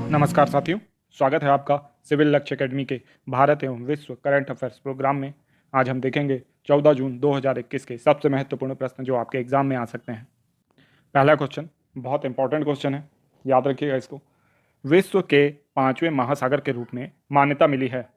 नमस्कार साथियों, स्वागत है आपका सिविल लक्ष्य एकेडमी के भारत एवं विश्व करंट अफेयर्स प्रोग्राम में। आज हम देखेंगे 14 जून 2021 के सबसे महत्वपूर्ण प्रश्न जो आपके एग्जाम में आ सकते हैं। पहला क्वेश्चन बहुत इंपॉर्टेंट क्वेश्चन है, याद रखिएगा इसको। विश्व के 5वें महासागर के रूप में मान्यता मिली है।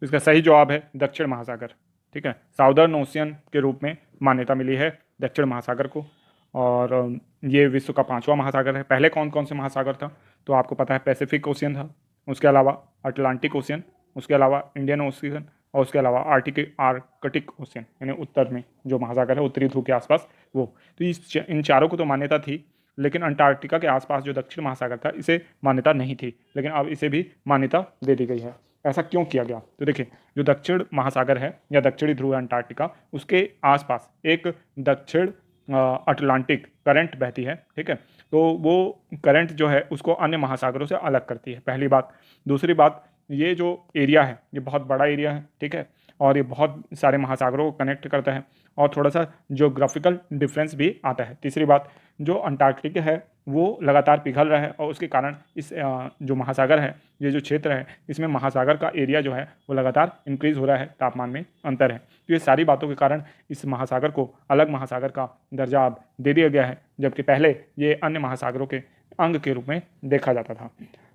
इसका सही जवाब है दक्षिण महासागर। ठीक है, साउदर्न ओशियन के रूप में मान्यता मिली है दक्षिण महासागर को। और ये विश्व का 5वां महासागर है। पहले कौन कौन से महासागर था तो आपको पता है, पैसिफिक ओशियन था, उसके अलावा अटलांटिक ओशियन, उसके अलावा इंडियन ओशियन और उसके अलावा आर्कटिक ओशियन, यानी उत्तर में जो महासागर है उत्तरी ध्रुव के आसपास वो। तो इन चारों को तो मान्यता थी, लेकिन अंटार्कटिका के आसपास जो दक्षिण महासागर था इसे मान्यता नहीं थी, लेकिन अब इसे भी मान्यता दे दी गई है। ऐसा क्यों किया गया तो देखिए, जो दक्षिण महासागर है या दक्षिणी ध्रुव अंटार्कटिका, उसके आसपास एक दक्षिण अटलांटिक करंट बहती है। ठीक है, तो वो करंट जो है उसको अन्य महासागरों से अलग करती है, पहली बात। दूसरी बात, ये जो एरिया है ये बहुत बड़ा एरिया है। ठीक है, और ये बहुत सारे महासागरों को कनेक्ट करता है और थोड़ा सा जियोग्राफिकल डिफरेंस भी आता है। तीसरी बात, जो अंटार्कटिक है वो लगातार पिघल रहा है और उसके कारण इस जो महासागर है, ये जो क्षेत्र है, इसमें महासागर का एरिया जो है वो लगातार इंक्रीज हो रहा है, तापमान में अंतर है। तो ये सारी बातों के कारण इस महासागर को अलग महासागर का दर्जा अब दे दिया गया है, जबकि पहले ये अन्य महासागरों के अंग के रूप में देखा जाता था।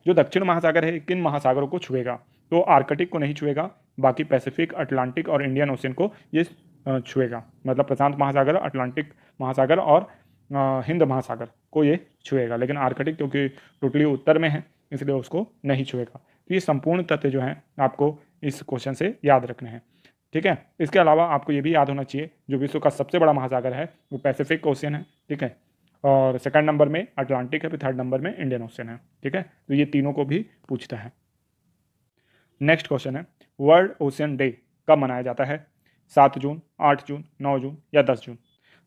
जो दक्षिण महासागर है किन महासागरों को छुएगा तो आर्कटिक को नहीं छुएगा, बाकी पैसिफिक, अटलांटिक और इंडियन ओशियन को ये छुएगा। मतलब प्रशांत महासागर, अटलांटिक महासागर और हिंद महासागर को ये छुएगा, लेकिन आर्कटिक क्योंकि टोटली उत्तर में है इसलिए उसको नहीं छुएगा। तो ये संपूर्ण तथ्य जो हैं आपको इस क्वेश्चन से याद रखने हैं। ठीक है, इसके अलावा आपको ये भी याद होना चाहिए जो विश्व का सबसे बड़ा महासागर है वो पैसिफिक ओशियन है। ठीक है, और सेकंड नंबर में अटलांटिक है, फिर थर्ड नंबर में इंडियन ओशियन है। ठीक है, तो ये तीनों को भी पूछता है। नेक्स्ट क्वेश्चन है, वर्ल्ड ओशियन डे कब मनाया जाता है? 7 जून, 8 जून, 9 जून या 10 जून?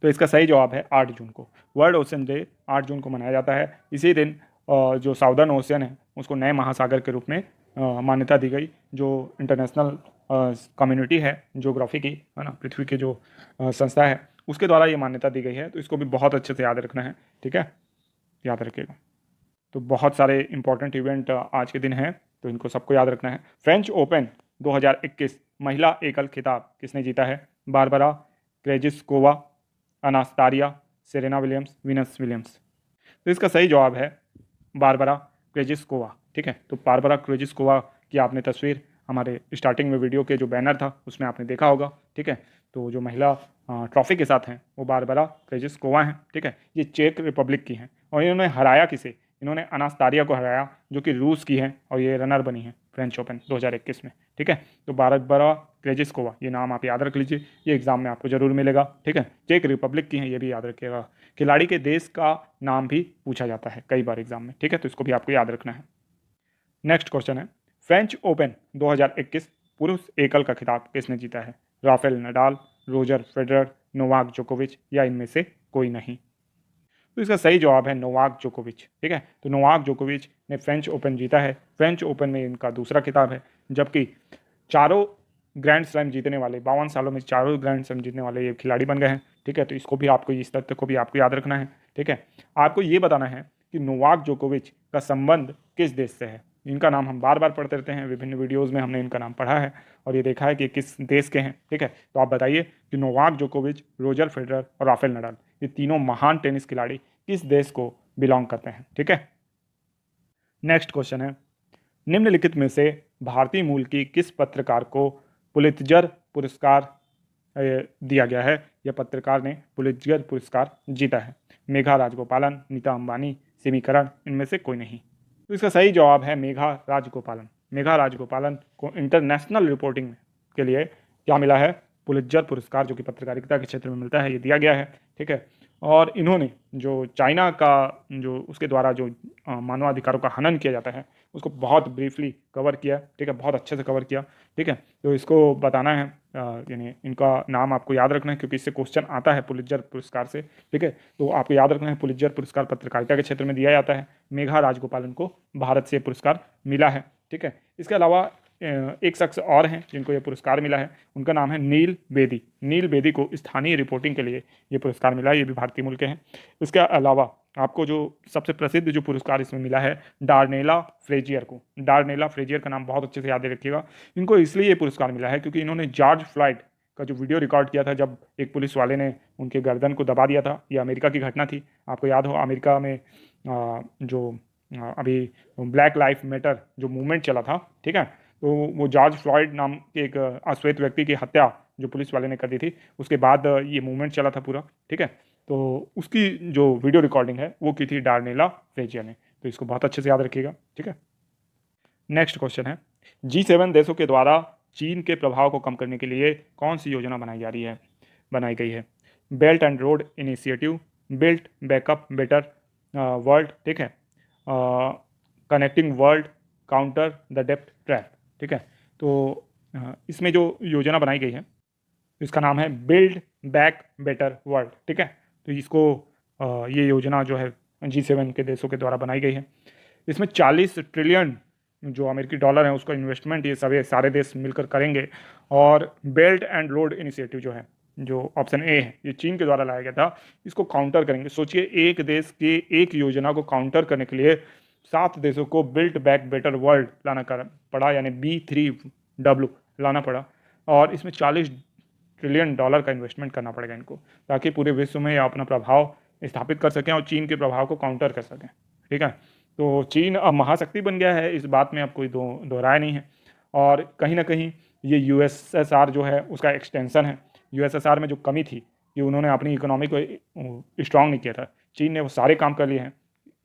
तो इसका सही जवाब है 8 जून को। वर्ल्ड ओशियन डे 8 जून को मनाया जाता है। इसी दिन जो साउदर्न ओशियन है उसको नए महासागर के रूप में मान्यता दी गई। जो इंटरनेशनल कम्युनिटी है ज्योग्राफी की, है ना, पृथ्वी की जो संस्था है उसके द्वारा ये मान्यता दी गई है। तो इसको भी बहुत अच्छे से याद रखना है। ठीक है, याद रखिएगा। तो बहुत सारे इंपॉर्टेंट इवेंट आज के दिन हैं, तो इनको सबको याद रखना है। फ्रेंच ओपन 2021 महिला एकल खिताब किसने जीता है? Barbora Krejcikova, Anastasia, Serena Williams, Venus Williams? तो इसका सही जवाब है बारबरा क्रेजिस्कोवा। ठीक है, तो बारबरा क्रेजिस्कोवा की आपने तस्वीर हमारे स्टार्टिंग में वीडियो के जो बैनर था उसमें आपने देखा होगा। ठीक है, तो जो महिला ट्रॉफी के साथ हैं वो बारबरा क्रेजिस्कोवा हैं। ठीक है, ये चेक रिपब्लिक की हैं और इन्होंने हराया किसे? इन्होंने अनास्तारिया को हराया जो कि रूस की है और ये रनर बनी है फ्रेंच ओपन 2021 में। ठीक है, तो बारबरा क्रेजिस्कोवा ये नाम आप याद रख लीजिए, ये एग्जाम में आपको जरूर मिलेगा। ठीक है, चेक रिपब्लिक की हैं, ये भी याद रखिएगा। खिलाड़ी के देश का नाम भी पूछा जाता है कई बार एग्जाम में। ठीक है, तो इसको भी आपको याद रखना है। नेक्स्ट क्वेश्चन है, फ्रेंच ओपन 2021 पुरुष एकल का खिताब किसने जीता है? Rafael Nadal, Roger Federer, Novak जोकोविच या इनमें से कोई नहीं? तो इसका सही जवाब है नोवाक जोकोविच। ठीक है, तो नोवाक जोकोविच ने फ्रेंच ओपन जीता है। फ्रेंच ओपन में इनका दूसरा खिताब है, जबकि चारों ग्रैंड स्लैम जीतने वाले, 52 सालों में चारों ग्रैंड स्लैम जीतने वाले ये खिलाड़ी बन गए हैं। ठीक है, तो इसको भी आपको, इस तथ्य को भी आपको याद रखना है। ठीक है, आपको ये बताना है कि नोवाक जोकोविच का संबंध किस देश से है। इनका नाम हम बार बार पढ़ते रहते हैं, विभिन्न वीडियोज़ में हमने इनका नाम पढ़ा है और ये देखा है कि किस देश के हैं। ठीक है, तो आप बताइए कि नोवाक जोकोविच, रोजर फेडरर और राफेल नडाल ये तीनों महान टेनिस खिलाड़ी किस देश को बिलोंग करते हैं? ठीक है, नेक्स्ट क्वेश्चन है, निम्नलिखित में से भारतीय मूल की किस पत्रकार को पुलित्जर पुरस्कार दिया गया है या पत्रकार ने पुलित्जर पुरस्कार जीता है? मेघा राजगोपालन, नीता अंबानी, सिमी करण, इनमें से कोई नहीं? तो इसका सही जवाब है मेघा राजगोपालन। मेघा राजगोपालन को इंटरनेशनल रिपोर्टिंग के लिए क्या मिला है? पुलित्जर पुरस्कार, जो कि पत्रकारिता के क्षेत्र में मिलता है, ये दिया गया है। ठीक है, और इन्होंने जो चाइना का जो उसके द्वारा जो मानवाधिकारों का हनन किया जाता है उसको बहुत ब्रीफली कवर किया। ठीक है, बहुत अच्छे से कवर किया। ठीक है, तो इसको बताना है, यानी इनका नाम आपको याद रखना है क्योंकि इससे क्वेश्चन आता है पुलित्जर पुरस्कार से। ठीक है, तो आपको याद रखना है पुलित्जर पुरस्कार पत्रकारिता के क्षेत्र में दिया जाता है। मेघा राजगोपालन को भारत से पुरस्कार मिला है। ठीक है, इसके अलावा एक शख्स और हैं जिनको ये पुरस्कार मिला है, उनका नाम है नील बेदी। नील बेदी को स्थानीय रिपोर्टिंग के लिए ये पुरस्कार मिला है, ये भी भारतीय मूल के हैं। इसके अलावा आपको जो सबसे प्रसिद्ध जो पुरस्कार इसमें मिला है डार्नेला फ्रेजियर को। डार्नेला फ्रेजियर का नाम बहुत अच्छे से याद रखिएगा। इनको इसलिए ये पुरस्कार मिला है क्योंकि इन्होंने जॉर्ज फ्लॉयड का जो वीडियो रिकॉर्ड किया था जब एक पुलिस वाले ने उनके गर्दन को दबा दिया था। ये अमेरिका की घटना थी, आपको याद हो अमेरिका में जो अभी ब्लैक लाइफ मैटर जो मूवमेंट चला था, ठीक है। तो वो जॉर्ज फ्लॉयड नाम के एक अश्वेत व्यक्ति की हत्या जो पुलिस वाले ने कर दी थी, उसके बाद ये मूवमेंट चला था पूरा, ठीक है। तो उसकी जो वीडियो रिकॉर्डिंग है वो की थी डार्नेला फ्रेजियर ने। तो इसको बहुत अच्छे से याद रखिएगा, ठीक है। नेक्स्ट क्वेश्चन है, G7 देशों के द्वारा चीन के प्रभाव को कम करने के लिए कौन सी योजना बनाई गई है? Belt and road initiative, built backup better world, ठीक है, connecting world, counter the depth trap, ठीक है। तो इसमें जो योजना बनाई गई है इसका नाम है बिल्ड बैक बेटर वर्ल्ड, ठीक है। तो इसको ये योजना जो है G7 के देशों के द्वारा बनाई गई है। इसमें 40 ट्रिलियन जो अमेरिकी डॉलर है उसका इन्वेस्टमेंट ये सारे देश मिलकर करेंगे। और बेल्ट एंड रोड इनिशिएटिव जो है, जो ऑप्शन ए है, ये चीन के द्वारा लाया गया था, इसको काउंटर करेंगे। सोचिए एक देश की एक योजना को काउंटर करने के लिए 7 देशों को बिल्ट बैक बेटर वर्ल्ड लाना पड़ा, यानी B3W लाना पड़ा। और इसमें 40 ट्रिलियन डॉलर का इन्वेस्टमेंट करना पड़ेगा इनको, ताकि पूरे विश्व में अपना प्रभाव स्थापित कर सकें और चीन के प्रभाव को काउंटर कर सकें, ठीक है। तो चीन अब महाशक्ति बन गया है, इस बात में अब कोई दो राय नहीं है। और कहीं ना कहीं ये USSR जो है उसका एक्सटेंशन है। USSR में जो कमी थी कि उन्होंने अपनी इकोनॉमी को स्ट्रांग नहीं किया था, चीन ने वो सारे काम कर लिए हैं।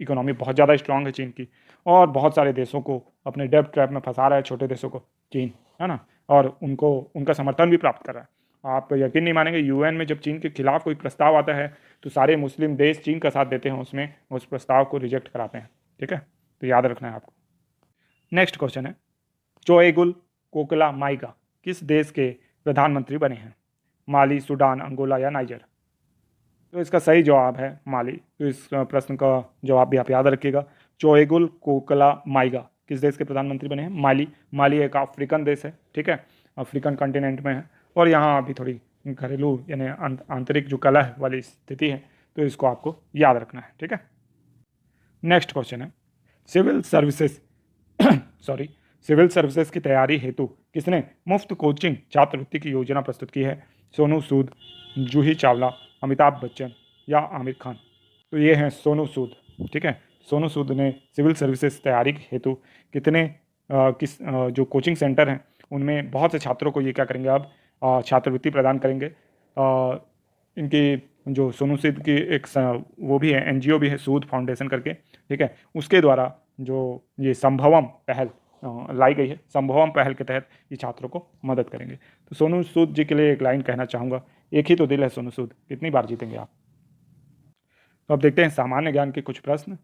इकोनॉमी बहुत ज़्यादा स्ट्रांग है चीन की, और बहुत सारे देशों को अपने डेब्ट ट्रैप में फंसा रहा है, छोटे देशों को चीन, है ना। और उनको उनका समर्थन भी प्राप्त कर रहा है। आप यकीन नहीं मानेंगे, UN में जब चीन के खिलाफ कोई प्रस्ताव आता है तो सारे मुस्लिम देश चीन का साथ देते हैं, उसमें उस प्रस्ताव को रिजेक्ट कराते हैं, ठीक है। तो याद रखना है आपको। नेक्स्ट क्वेश्चन है, चोएगुल कोकला माइगा किस देश के प्रधानमंत्री बने हैं? माली, सूडान, अंगोला या नाइजर? तो इसका सही जवाब है माली। तो इस प्रश्न का जवाब भी आप याद रखिएगा। चोएगुल कोकला माइगा किस देश के प्रधानमंत्री बने हैं? माली। माली एक अफ्रीकन देश है, ठीक है, अफ्रीकन कॉन्टिनेंट में है। और यहाँ अभी थोड़ी घरेलू यानी आंतरिक जो कलह वाली स्थिति है, तो इसको आपको याद रखना है, ठीक है। नेक्स्ट क्वेश्चन है, सिविल सर्विसेज सिविल सर्विसेज की तैयारी हेतु किसने मुफ्त कोचिंग छात्रवृत्ति की योजना प्रस्तुत की है? सोनू सूद, जूही चावला, अमिताभ बच्चन या आमिर खान? तो ये हैं सोनू सूद, ठीक है। सोनू सूद ने सिविल सर्विसेज तैयारी हेतु जो कोचिंग सेंटर हैं उनमें बहुत से छात्रों को ये क्या करेंगे, अब छात्रवृत्ति प्रदान करेंगे। इनकी जो सोनू सूद की एक वो भी है, NGO भी है, सूद फाउंडेशन करके, ठीक है। उसके द्वारा जो ये संभवम पहल लाई गई है, संभवम पहल के तहत ये छात्रों को मदद करेंगे। तो सोनू सूद जी के लिए एक लाइन कहना चाहूँगा, एक ही तो दिल है सोनू सूद, कितनी बार जीतेंगे आप। तो अब देखते हैं सामान्य ज्ञान के कुछ प्रश्न।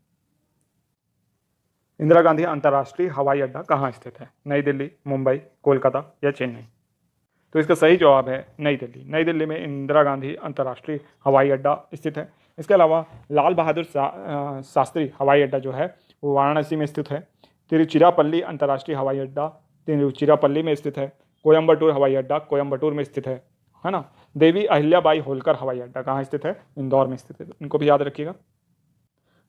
इंदिरा गांधी अंतर्राष्ट्रीय हवाई अड्डा कहाँ स्थित है? नई दिल्ली, मुंबई, कोलकाता या चेन्नई? तो इसका सही जवाब है नई दिल्ली। नई दिल्ली में इंदिरा गांधी अंतर्राष्ट्रीय हवाई अड्डा स्थित है। इसके अलावा लाल बहादुर शास्त्री हवाई अड्डा जो है वो वाराणसी में स्थित है। तिरुचिरापल्ली अंतर्राष्ट्रीय हवाई अड्डा तिरुचिरापल्ली में स्थित है। कोयम्बटूर हवाई अड्डा कोयम्बटूर में स्थित है ना। देवी अहिल्याबाई होलकर हवाई अड्डा कहाँ स्थित है? इंदौर में स्थित है। इनको भी याद रखिएगा।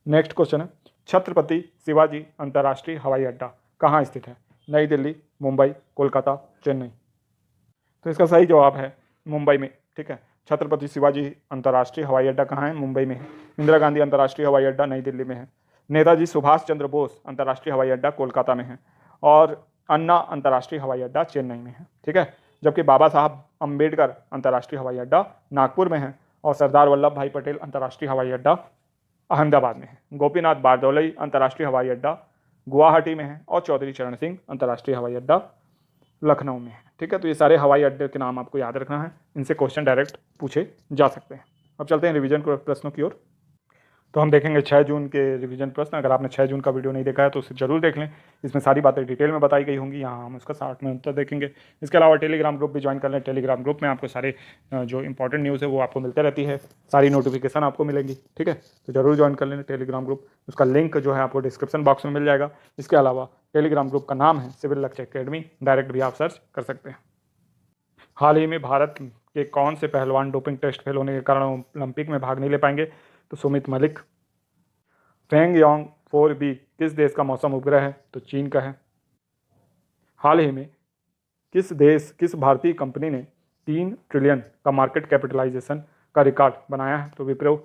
नेक्स्ट क्वेश्चन है, छत्रपति शिवाजी अंतर्राष्ट्रीय हवाई अड्डा कहाँ स्थित है? नई दिल्ली, मुंबई, कोलकाता, चेन्नई? तो इसका सही जवाब है मुंबई में, ठीक है। छत्रपति शिवाजी अंतर्राष्ट्रीय हवाई अड्डा कहाँ है? मुंबई में है। इंदिरा गांधी अंतर्राष्ट्रीय हवाई अड्डा नई दिल्ली में है। नेताजी सुभाष चंद्र बोस अंतर्राष्ट्रीय हवाई अड्डा कोलकाता में है। और अन्ना अंतर्राष्ट्रीय हवाई अड्डा चेन्नई में है, ठीक है। जबकि बाबा साहब अम्बेडकर अंतर्राष्ट्रीय हवाई अड्डा नागपुर में है। और सरदार वल्लभ भाई पटेल अंतर्राष्ट्रीय हवाई अड्डा अहमदाबाद में है। गोपीनाथ बारदौलई अंतर्राष्ट्रीय हवाई अड्डा गुवाहाटी में है। और चौधरी चरण सिंह अंतर्राष्ट्रीय हवाई अड्डा लखनऊ में है, ठीक है। तो ये सारे हवाई अड्डे के नाम आपको याद रखना है, इनसे क्वेश्चन डायरेक्ट पूछे जा सकते हैं। अब चलते हैं रिवीजन प्रश्नों की ओर। तो हम देखेंगे 6 जून के रिवीजन प्रश्न। अगर आपने 6 जून का वीडियो नहीं देखा है तो उसे जरूर देख लें, इसमें सारी बातें डिटेल में बताई गई होंगी। यहाँ हम उसका 60 में उत्तर देखेंगे। इसके अलावा टेलीग्राम ग्रुप भी ज्वाइन कर लें। टेलीग्राम ग्रुप में आपको सारे जो इंपॉर्टेंट न्यूज़ है वो आपको मिलते रहती है, सारी नोटिफिकेशन आपको मिलेंगी, ठीक है। तो जरूर ज्वाइन कर लें टेलीग्राम ग्रुप, उसका लिंक जो है आपको डिस्क्रिप्शन बॉक्स में मिल जाएगा। इसके अलावा टेलीग्राम ग्रुप का नाम है सिविल लक्ष्य एकेडमी, डायरेक्ट भी आप सर्च कर सकते हैं। हाल ही में भारत के कौन से पहलवान डोपिंग टेस्ट फेल होने के कारण ओलंपिक में भाग नहीं ले पाएंगे? तो सुमित मलिक, फेंगयांग 4B किस देश का मौसम उपग्रह है? तो चीन का है। हाल ही में किस भारतीय कंपनी ने 3 ट्रिलियन का मार्केट कैपिटलाइजेशन का रिकॉर्ड बनाया है? तो विप्रो।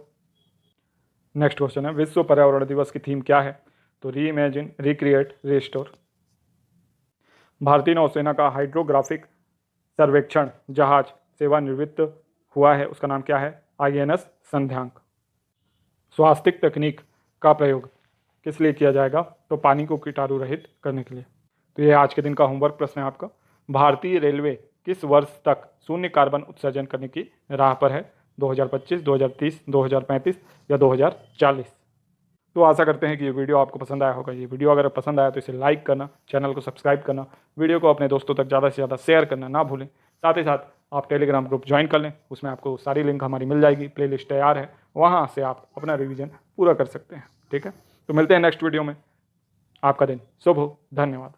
नेक्स्ट क्वेश्चन है, विश्व पर्यावरण दिवस की थीम क्या है? तो रीइमेजिन, रिक्रिएट, रिस्टोर। भारतीय नौसेना का हाइड्रोग्राफिक सर्वेक्षण जहाज सेवानिवृत्त हुआ है, उसका नाम क्या है? INS संध्यांक। स्वास्तिक तकनीक का प्रयोग किस लिए किया जाएगा? तो पानी को कीटाणु रहित करने के लिए। तो ये आज के दिन का होमवर्क प्रश्न है आपका। भारतीय रेलवे किस वर्ष तक शून्य कार्बन उत्सर्जन करने की राह पर है? 2025, 2030, 2035 या 2040? तो आशा करते हैं कि ये वीडियो आपको पसंद आया होगा। ये वीडियो अगर पसंद आया तो इसे लाइक करना, चैनल को सब्सक्राइब करना, वीडियो को अपने दोस्तों तक ज़्यादा से ज़्यादा शेयर करना ना भूलें। साथ ही साथ आप टेलीग्राम ग्रुप ज्वाइन कर लें, उसमें आपको सारी लिंक हमारी मिल जाएगी, प्लेलिस्ट तैयार है, वहाँ से आप अपना रिवीजन पूरा कर सकते हैं। ठीक है, तो मिलते हैं नेक्स्ट वीडियो में। आपका दिन शुभ हो। धन्यवाद।